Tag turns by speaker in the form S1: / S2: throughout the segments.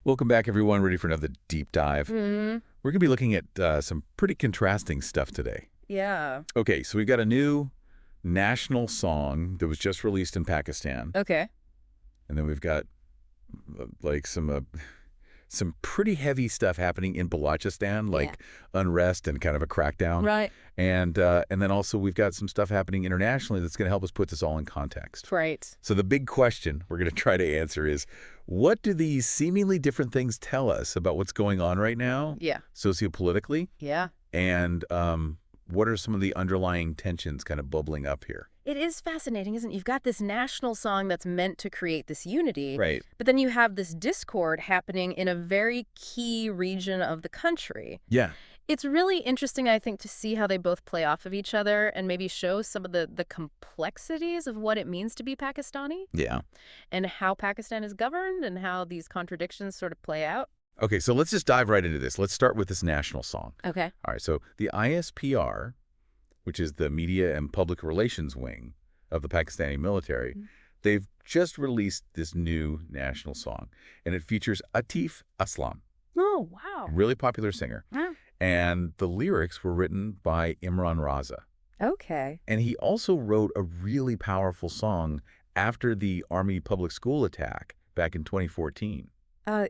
S1: Welcome back, everyone. Ready for another deep dive?
S2: Mm-hmm.
S1: We're going to be looking at some pretty contrasting stuff today.
S2: Yeah.
S1: Okay, so we've got a new national song that was just released in Pakistan.
S2: Okay.
S1: And then we've got like some pretty heavy stuff happening in Balochistan, like unrest and kind of a crackdown.
S2: Right.
S1: And then also we've got some stuff happening internationally that's going to help us put this all in context.
S2: Right.
S1: So the big question we're going to try to answer is, what do these seemingly different things tell us about what's going on right now, sociopolitically?
S2: Yeah.
S1: And what are some of the underlying tensions kind of bubbling up here?
S2: It is fascinating, isn't it? You've got this national song that's meant to create this unity.
S1: Right.
S2: But then you have this discord happening in a very key region of the country.
S1: Yeah.
S2: It's really interesting, I think, to see how they both play off of each other and maybe show some of the complexities of what it means to be Pakistani.
S1: Yeah.
S2: And how Pakistan is governed and how these contradictions sort of play out.
S1: Okay, so let's just dive right into this. Let's start with this national song.
S2: Okay.
S1: All right, so the ISPR, which is the Media and Public Relations Wing of the Pakistani military, they've just released this new national song, and it features Atif Aslam.
S2: Oh, wow.
S1: Really popular singer.
S2: Wow.
S1: And the lyrics were written by Imran Raza.
S2: Okay.
S1: And he also wrote a really powerful song after the Army public school attack back in 2014.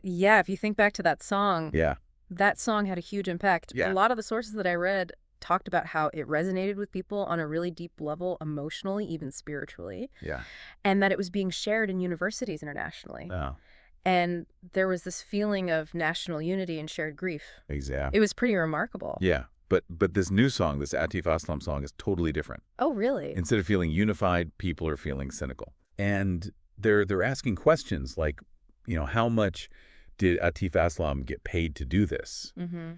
S2: Yeah, if you think back to that song,
S1: Yeah.
S2: that song had a huge impact.
S1: Yeah.
S2: A lot of the sources that I read talked about how it resonated with people on a really deep level, emotionally, even spiritually.
S1: Yeah.
S2: And that it was being shared in universities internationally.
S1: Oh,
S2: And there was this feeling of national unity and shared grief.
S1: exactly.
S2: It was pretty remarkable.
S1: Yeah. But this new song, this Atif Aslam song, is totally different.
S2: Oh, really?
S1: Instead of feeling unified, people are feeling cynical. And they're asking questions like, how much did Atif Aslam get paid to do this?
S2: Mm-hmm.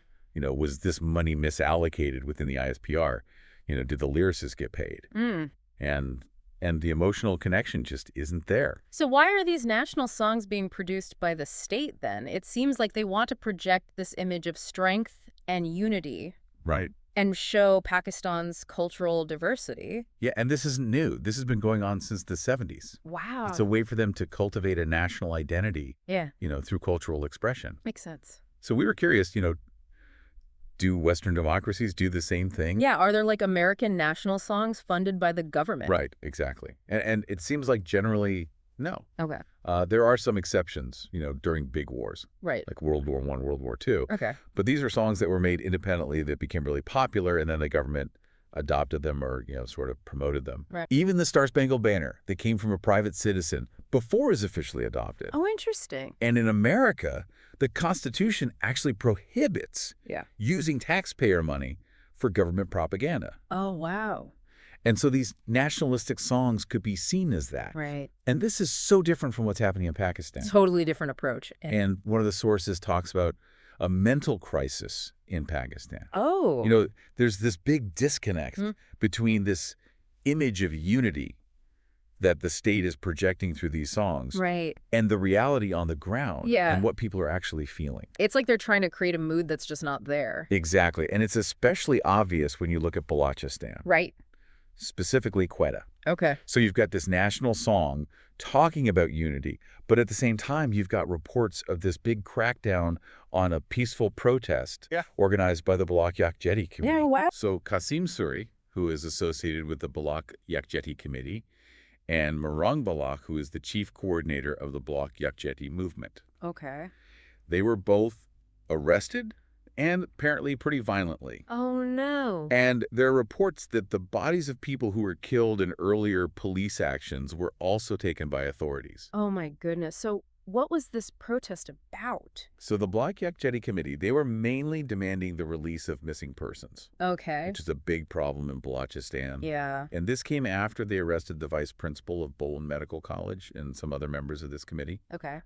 S1: Was this money misallocated within the ISPR? Did the lyricists get paid? And the emotional connection just isn't there.
S2: So why are these national songs being produced by the state then? It seems like they want to project this image of strength and unity.
S1: Right.
S2: And show Pakistan's cultural diversity.
S1: Yeah, and this isn't new. This has been going on since the 70s.
S2: Wow.
S1: It's a way for them to cultivate a national identity, through cultural expression.
S2: Makes sense.
S1: So we were curious, do Western democracies do the same thing?
S2: Yeah, are there like American national songs funded by the government?
S1: Right, exactly. And it seems like generally, no.
S2: Okay.
S1: There are some exceptions, during big wars.
S2: Right.
S1: Like World War I, World War II.
S2: Okay.
S1: But these are songs that were made independently that became really popular, and then the government adopted them or, sort of promoted them.
S2: Right.
S1: Even the Star Spangled Banner that came from a private citizen before it was officially adopted.
S2: Oh, interesting.
S1: And in America, the Constitution actually prohibits using taxpayer money for government propaganda.
S2: Oh, wow.
S1: And so these nationalistic songs could be seen as that.
S2: Right.
S1: And this is so different from what's happening in Pakistan.
S2: Totally different approach.
S1: And one of the sources talks about a mental crisis in Pakistan.
S2: Oh.
S1: There's this big disconnect between this image of unity that the state is projecting through these songs and the reality on the ground and what people are actually feeling.
S2: It's like they're trying to create a mood that's just not there.
S1: Exactly. And it's especially obvious when you look at Balochistan.
S2: Right.
S1: Specifically Quetta.
S2: Okay.
S1: So you've got this national song talking about unity, but at the same time, you've got reports of this big crackdown on a peaceful protest organized by the Balak Yakjeti Committee.
S2: Yeah, wow.
S1: So Qasim Suri, who is associated with the Balak Yakjeti Committee, and Marang Balak, who is the chief coordinator of the Balak Yakjeti movement.
S2: Okay.
S1: They were both arrested and apparently pretty violently.
S2: Oh, no.
S1: And there are reports that the bodies of people who were killed in earlier police actions were also taken by authorities.
S2: Oh, my goodness. So what was this protest about?
S1: So the Balak Yakjeti Committee, they were mainly demanding the release of missing persons.
S2: Okay.
S1: Which is a big problem in Balochistan.
S2: Yeah.
S1: And this came after they arrested the vice principal of Bowen Medical College and some other members of this committee.
S2: Okay.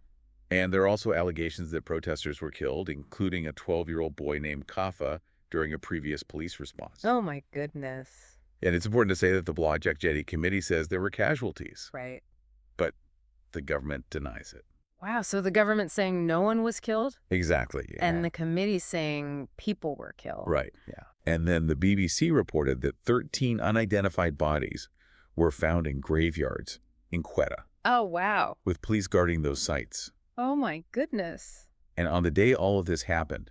S1: And there are also allegations that protesters were killed, including a 12-year-old boy named Kafa during a previous police response.
S2: Oh, my goodness.
S1: And it's important to say that the Balak Yakjeti Committee says there were casualties.
S2: Right.
S1: But the government denies it.
S2: Wow, so the government's saying no one was killed?
S1: Exactly. Yeah.
S2: And the committee's saying people were killed.
S1: Right, yeah. And then the BBC reported that 13 unidentified bodies were found in graveyards in Quetta.
S2: Oh, wow.
S1: With police guarding those sites.
S2: Oh, my goodness.
S1: And on the day all of this happened,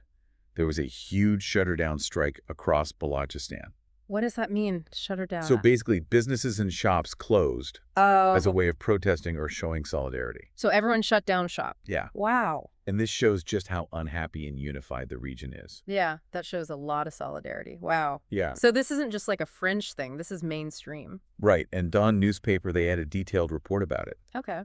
S1: there was a huge shutter-down strike across Balochistan.
S2: What does that mean, shutter
S1: So
S2: down?
S1: basically, businesses and shops closed as a way of protesting or showing solidarity.
S2: So everyone shut down shop.
S1: Yeah.
S2: Wow.
S1: And this shows just how unhappy and unified the region is.
S2: Yeah, that shows a lot of solidarity. Wow.
S1: Yeah.
S2: So this isn't just like a fringe thing. This is mainstream.
S1: Right. And Dawn newspaper, they had a detailed report about it.
S2: Okay.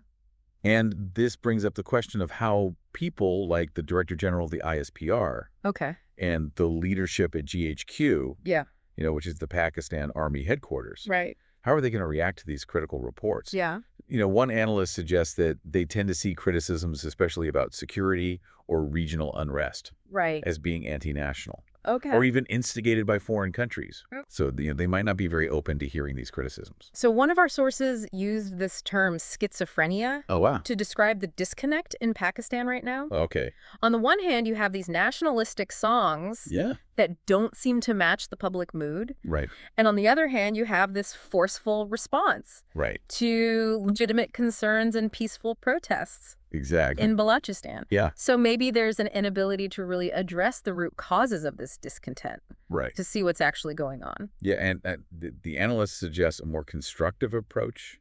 S1: And this brings up the question of how people like the Director General of the ISPR
S2: Okay.
S1: and the leadership at GHQ,
S2: Yeah.
S1: which is the Pakistan Army headquarters,
S2: Right.
S1: how are they going to react to these critical reports?
S2: Yeah.
S1: One analyst suggests that they tend to see criticisms, especially about security or regional unrest,
S2: Right.
S1: as being anti-national
S2: Okay.
S1: or even instigated by foreign countries.
S2: Yep.
S1: So they might not be very open to hearing these criticisms.
S2: So one of our sources used this term schizophrenia
S1: Oh, wow.
S2: to describe the disconnect in Pakistan right now.
S1: Okay.
S2: On the one hand, you have these nationalistic songs
S1: Yeah.
S2: that don't seem to match the public mood.
S1: Right.
S2: And on the other hand, you have this forceful response
S1: Right.
S2: to legitimate concerns and peaceful protests
S1: Exactly.
S2: in Balochistan.
S1: Yeah.
S2: So maybe there's an inability to really address the root causes of this discontent,
S1: Right.
S2: to see what's actually going on.
S1: Yeah, and the analyst suggests a more constructive approach,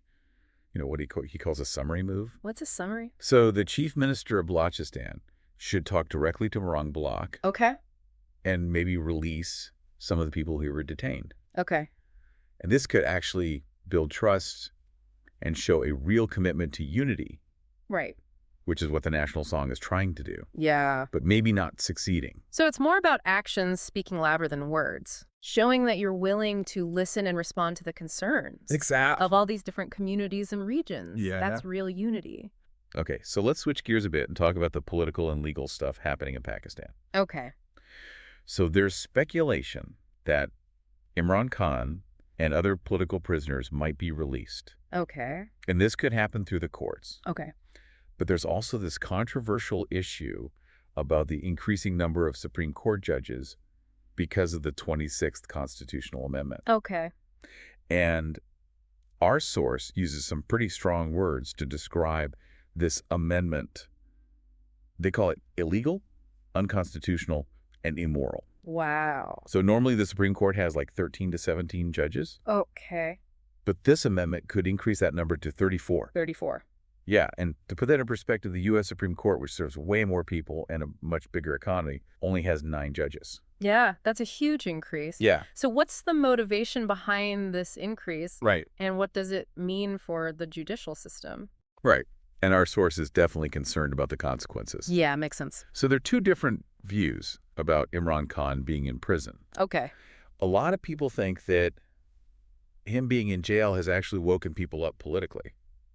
S1: what he calls a summary move.
S2: What's a summary?
S1: So the chief minister of Balochistan should talk directly to Morang Balak
S2: Okay.
S1: and maybe release some of the people who were detained.
S2: Okay.
S1: And this could actually build trust and show a real commitment to unity,
S2: Right.
S1: which is what the national song is trying to do,
S2: Yeah.
S1: but maybe not succeeding.
S2: So it's more about actions speaking louder than words, showing that you're willing to listen and respond to the concerns
S1: Exactly.
S2: of all these different communities and regions.
S1: Yeah.
S2: That's real unity.
S1: Okay, so let's switch gears a bit and talk about the political and legal stuff happening in Pakistan.
S2: Okay.
S1: So there's speculation that Imran Khan and other political prisoners might be released.
S2: Okay.
S1: And this could happen through the courts.
S2: Okay.
S1: But there's also this controversial issue about the increasing number of Supreme Court judges because of the 26th Constitutional Amendment.
S2: Okay.
S1: And our source uses some pretty strong words to describe this amendment. They call it illegal, unconstitutional, and immoral.
S2: Wow.
S1: So normally the Supreme Court has like 13 to 17 judges,
S2: Okay.
S1: but this amendment could increase that number to 34.
S2: 34.
S1: Yeah, and to put that in perspective, the U.S. Supreme Court, which serves way more people and a much bigger economy, only has 9 judges.
S2: Yeah, that's a huge increase.
S1: Yeah.
S2: So what's the motivation behind this increase?
S1: Right.
S2: And what does it mean for the judicial system?
S1: Right. And our source is definitely concerned about the consequences.
S2: Yeah, makes sense.
S1: So there are 2 different views about Imran Khan being in prison.
S2: Okay.
S1: A lot of people think that him being in jail has actually woken people up politically.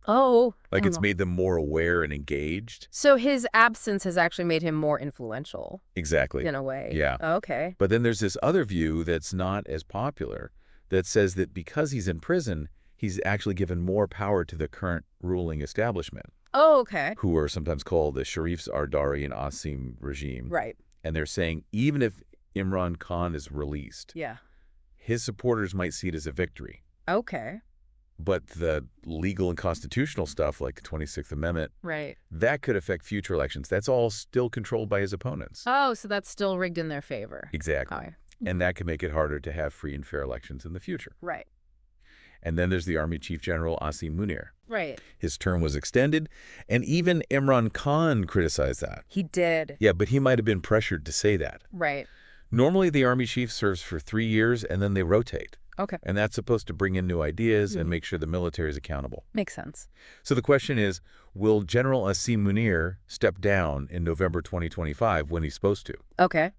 S2: Oh.
S1: Like
S2: I
S1: it's
S2: don't know.
S1: made them more aware and engaged.
S2: So his absence has actually made him more influential
S1: Exactly.
S2: in a way.
S1: Yeah.
S2: Okay.
S1: But then there's this other view that's not as popular that says that because he's in prison, he's actually given more power to the current ruling establishment,
S2: Oh, okay.
S1: who are sometimes called the Sharif's Ardari and Asim regime.
S2: Right.
S1: And they're saying even if Imran Khan is released,
S2: Yeah.
S1: his supporters might see it as a victory.
S2: Okay.
S1: But the legal and constitutional stuff, like the 26th Amendment,
S2: Right.
S1: that could affect future elections. That's all still controlled by his opponents.
S2: Oh, so that's still rigged in their favor.
S1: Exactly.
S2: Okay.
S1: And that can make it harder to have free and fair elections in the future.
S2: Right.
S1: And then there's the Army Chief General Asim Munir.
S2: Right.
S1: His term was extended, and even Imran Khan criticized that.
S2: He did.
S1: Yeah, but he might have been pressured to say that.
S2: Right.
S1: Normally, the Army Chief serves for 3 years, and then they rotate.
S2: Okay.
S1: And that's supposed to bring in new ideas and make sure the military is accountable.
S2: Makes sense.
S1: So the question is, will General Asim Munir step down in November 2025 when he's supposed to?
S2: Okay.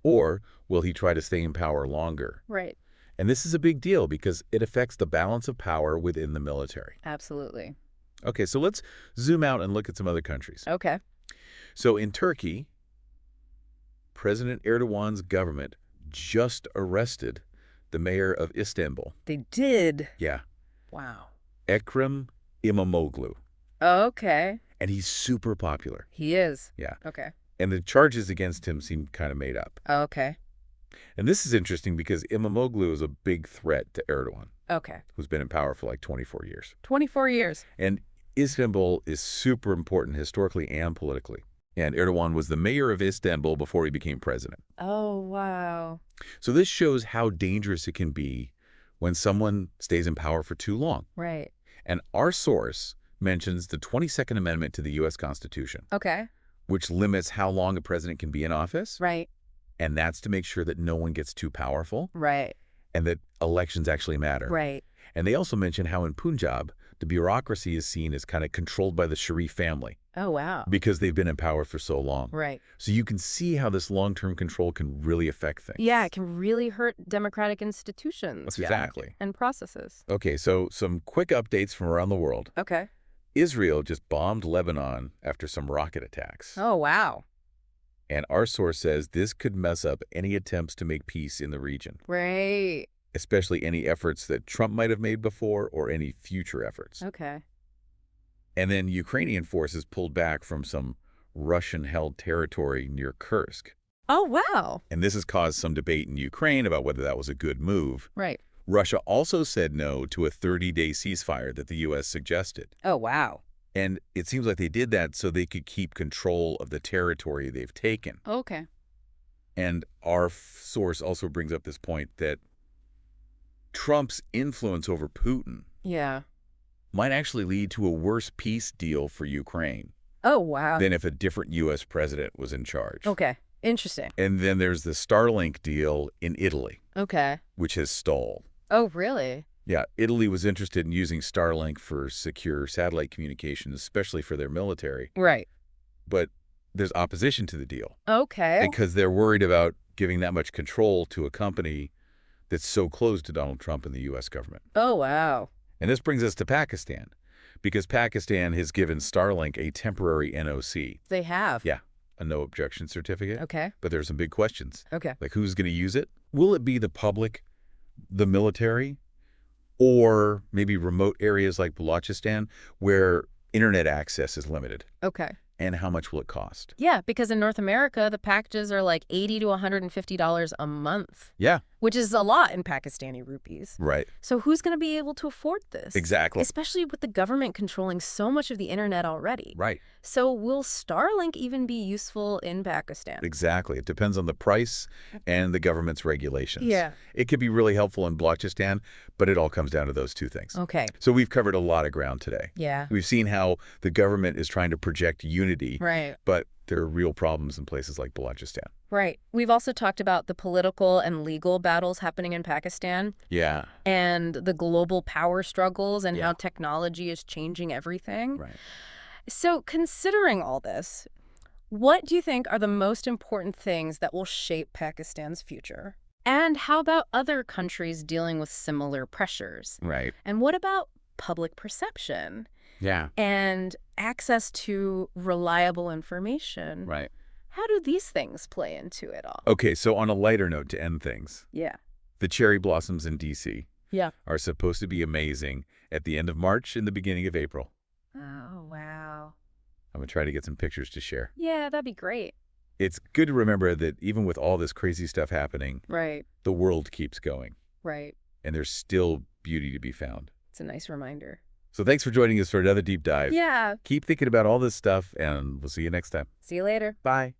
S1: Or will he try to stay in power longer?
S2: Right.
S1: And this is a big deal because it affects the balance of power within the military.
S2: Absolutely.
S1: Okay, so let's zoom out and look at some other countries.
S2: Okay.
S1: So in Turkey, President Erdogan's government just arrested the mayor of Istanbul.
S2: They did.
S1: Yeah,
S2: Wow.
S1: Ekrem İmamoğlu.
S2: Okay.
S1: And he's super popular.
S2: He is.
S1: Yeah.
S2: Okay.
S1: And the charges against him seem kind of made up.
S2: Okay.
S1: And this is interesting because İmamoğlu is a big threat to Erdogan,
S2: Okay.
S1: who's been in power for like 24 years.
S2: 24 years.
S1: And Istanbul is super important historically and politically. And Erdogan was the mayor of Istanbul before he became president.
S2: Oh, wow.
S1: So this shows how dangerous it can be when someone stays in power for too long.
S2: Right.
S1: And our source mentions the 22nd Amendment to the U.S. Constitution,
S2: Okay.
S1: which limits how long a president can be in office.
S2: Right.
S1: And that's to make sure that no one gets too powerful
S2: Right.
S1: and that elections actually matter.
S2: Right.
S1: And they also mention how in Punjab, the bureaucracy is seen as kind of controlled by the Sharif family
S2: Oh, wow.
S1: because they've been in power for so long.
S2: Right.
S1: So you can see how this long-term control can really affect things.
S2: Yeah, it can really hurt democratic institutions.
S1: Exactly.
S2: And processes.
S1: Okay, so some quick updates from around the world.
S2: Okay.
S1: Israel just bombed Lebanon after some rocket attacks.
S2: Oh, wow.
S1: And our source says this could mess up any attempts to make peace in the region,
S2: Right.
S1: especially any efforts that Trump might have made before or any future efforts.
S2: Okay.
S1: And then Ukrainian forces pulled back from some Russian-held territory near Kursk.
S2: Oh, wow.
S1: And this has caused some debate in Ukraine about whether that was a good move.
S2: Right.
S1: Russia also said no to a 30-day ceasefire that the U.S. suggested.
S2: Oh, wow.
S1: And it seems like they did that so they could keep control of the territory they've taken.
S2: Okay.
S1: And our source also brings up this point that Trump's influence over Putin
S2: Yeah.
S1: might actually lead to a worse peace deal for Ukraine
S2: Oh, wow.
S1: than if a different U.S. president was in charge.
S2: Okay. Interesting.
S1: And then there's the Starlink deal in Italy,
S2: Okay.
S1: which has stalled.
S2: Oh, really?
S1: Yeah, Italy was interested in using Starlink for secure satellite communications, especially for their military.
S2: Right.
S1: But there's opposition to the deal
S2: Okay.
S1: because they're worried about giving that much control to a company that's so close to Donald Trump and the U.S. government.
S2: Oh, wow.
S1: And this brings us to Pakistan, because Pakistan has given Starlink a temporary NOC.
S2: They have.
S1: Yeah, a no objection certificate.
S2: Okay.
S1: But there's some big questions.
S2: Okay.
S1: Like, who's going to use it? Will it be the public, the military, or maybe remote areas like Balochistan where internet access is limited?
S2: Okay.
S1: And how much will it cost?
S2: Yeah, because in North America, the packages are like $80 to $150 a month,
S1: Yeah,
S2: which is a lot in Pakistani rupees.
S1: right.
S2: So who's going to be able to afford this?
S1: Exactly.
S2: Especially with the government controlling so much of the internet already.
S1: Right.
S2: So will Starlink even be useful in Pakistan?
S1: Exactly. It depends on the price and the government's regulations.
S2: Yeah.
S1: It could be really helpful in Balochistan, but it all comes down to those two things.
S2: Okay.
S1: So we've covered a lot of ground today.
S2: Yeah.
S1: We've seen how the government is trying to project unity,
S2: Right.
S1: but there are real problems in places like Balochistan.
S2: Right. We've also talked about the political and legal battles happening in Pakistan
S1: Yeah.
S2: and the global power struggles and
S1: Yeah.
S2: how technology is changing everything.
S1: Right.
S2: So considering all this, what do you think are the most important things that will shape Pakistan's future? And how about other countries dealing with similar pressures?
S1: Right.
S2: And what about public perception
S1: Yeah.
S2: and access to reliable information?
S1: Right.
S2: How do these things play into it all?
S1: Okay, so on a lighter note to end things,
S2: Yeah.
S1: the cherry blossoms in D.C.
S2: Yeah.
S1: are supposed to be amazing at the end of March and the beginning of April.
S2: Oh, wow.
S1: I'm going to try to get some pictures to share.
S2: Yeah, that'd be great.
S1: It's good to remember that even with all this crazy stuff happening,
S2: Right.
S1: the world keeps going,
S2: Right.
S1: and there's still beauty to be found.
S2: It's a nice reminder.
S1: So thanks for joining us for another deep dive.
S2: Yeah.
S1: Keep thinking about all this stuff, and we'll see you next time.
S2: See you later.
S1: Bye.